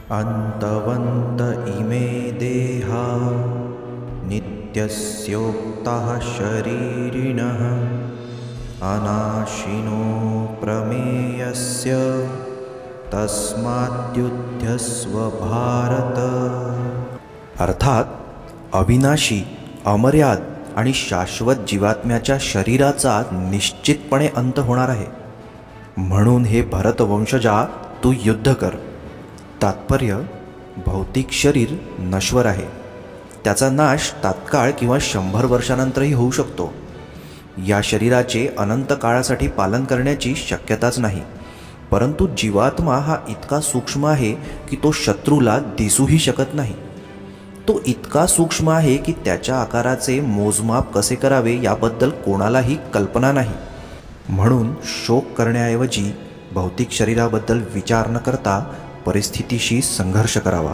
अन्तवन्त इमे देहा नित्यस्योक्ताः शरीरिणः अनाशिनो प्रमेयस्य तस्माद्युध्यस्व भारत। अर्थात अविनाशी, अमर्याद आणि शाश्वत जीवात्म्याच्या शरीराचा निश्चितपणे अंत होणार आहे, म्हणून हे भरतवंशजा तू युद्ध कर। तात्पर्य, भौतिक शरीर नश्वर आहे, त्याचा नाश तात्काळ किंवा 100 वर्षानंतरही होऊ शकतो। या शरीराचे अनंत काळासाठी पालन करण्याची शक्यताच नाही, परंतु जीवात्मा हा इतका सूक्ष्म आहे की तो शत्रूला दिसूही शकत नाही। तो इतका सूक्ष्म आहे की त्याच्या आकाराचे मोजमाप कसे करावे याबद्दल कोणालाही कल्पना नाही। म्हणून शोक करण्याऐवजी भौतिक शरीराबद्दल विचार न करता परिस्थितीशी संघर्ष करावा।